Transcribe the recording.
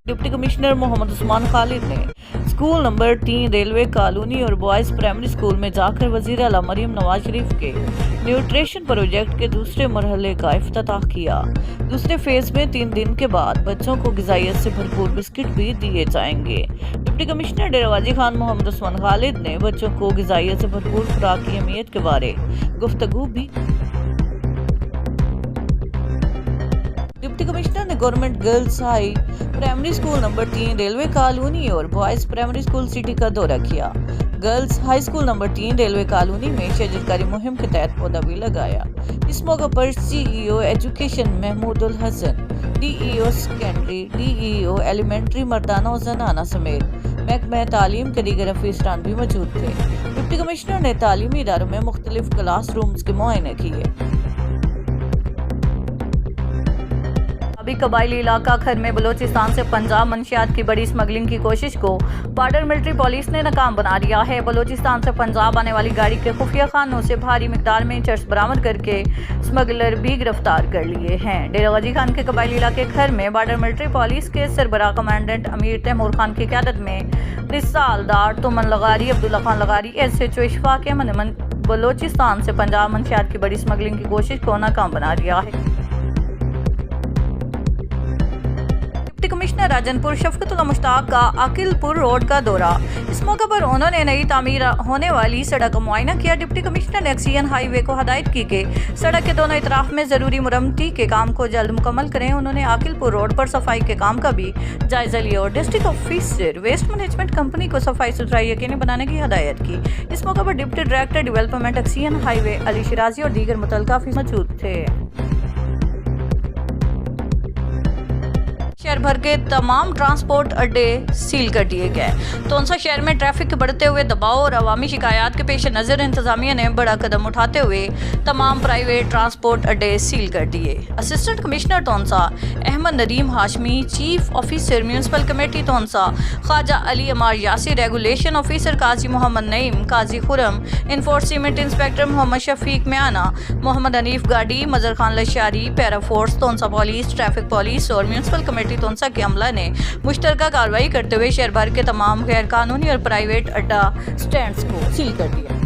Deputy commissioner Mohammad Usman Khalid ने school number 3 railway colony और boys primary school में जाकर वजीर आला मरियम नवाज शरीफ के न्यूट्रिशन प्रोजेक्ट के दूसरे मरहले का इफ्तिताह किया। दूसरे फेज में 3 दिन के बाद बच्चों को ग़िज़ाइयत से भरपूर बिस्किट भी दिए जाएंगे। डिप्टी कमिश्नर डेरागाजी खान मोहम्मद उस्मान खालिद ने बच्चों को ग़िज़ाइयत से भरपूर खुराक की अहमियत के बारे गुफ्तगू भी। डिप्टी कमिश्नर ने government girls high primary school number 3 railway colony और बॉयज प्राइमरी स्कूल सिटी का दौरा किया। Girls high school number 3 railway colony में शजरकारी मुहिम के तहत पौधा भी लगाया। इस मौके पर CEO education Mahmudul Hasan, DEO secondary, DEO elementary मर्दाना और जनाना समेत महकमा तालीम के दीगर अफसरान भी मौजूद थे। डिप्टी कमिश्नर ने तालीमी इदारों में मुख्तलिफ क्लास रूम्स के मुआयने किए। कबायली इलाका खर में बलोचिस्तान से पंजाब मंशियात की बड़ी स्मगलिंग की कोशिश को बॉर्डर मिलिट्री पुलिस ने नाकाम बना दिया है। बलोचिस्तान से पंजाब आने वाली गाड़ी के खुफिया खानों से भारी मिकदार में चर्स बरामद करके स्मगलर भी गिरफ्तार कर लिए हैं। डेरागाजी खान के कबायली इलाके खर में बॉर्डर मिलिट्री पुलिस के सरबराह कमांडेंट अमीर तैमूर खान की क़यादत में रिसालदार तुमन लगारी, अब्दुल्ला खान लगारी, SHO इशफाक अमन बलोचिस्तान से पंजाब मंशियात की बड़ी स्मगलिंग की कोशिश को नाकाम बना दिया है। डिप्टी कमिश्नर राजनपुर शफकतुल्लाह मुश्ताक का आकिलपुर रोड का दौरा। इस मौके पर उन्होंने नई तामीर होने वाली सड़क का मुआयना किया। डिप्टी कमिश्नर ने एक्सीएन हाईवे को हदायत की कि सड़क के दोनों इतराफ में जरूरी मुरम्मती के काम को जल्द मुकम्मल करें। उन्होंने आकिलपुर रोड पर सफाई के काम का भी जायजा लिया और district officer waste management company को सफाई सुथराई यकीनी बनाने की हदायत की। इस मौके पर deputy director development XEN highway Ali Shirazi और दीगर मुतल्लिका अफसर मौजूद थे। शहर भर के तमाम ट्रांसपोर्ट अड्डे सील कर दिए गए। तोनसा शहर में ट्रैफिक के बढ़ते हुए दबाव और अवामी शिकायत के पेश नज़र इंतजामिया ने बड़ा कदम उठाते हुए तमाम प्राइवेट ट्रांसपोर्ट अड्डे सील कर दिए। Assistant commissioner Taunsa Ahmad Nadeem Hashmi, chief officer municipal committee Taunsa Khwaja Ali Ammar Yasir, regulation officer Qazi Muhammad Naeem, Qazi Khurram, enforcement inspector Muhammad Shafiq Miana, Muhammad Hanif गाड़ी, Mazhar Khan Lashari, para force Taunsa police, traffic police और म्यूनसिपल कमेटी तोनसा के अमला ने मुश्तरका कार्रवाई करते हुए शहर भर के तमाम गैर कानूनी और प्राइवेट अड्डा स्टैंड्स को सील कर दिया।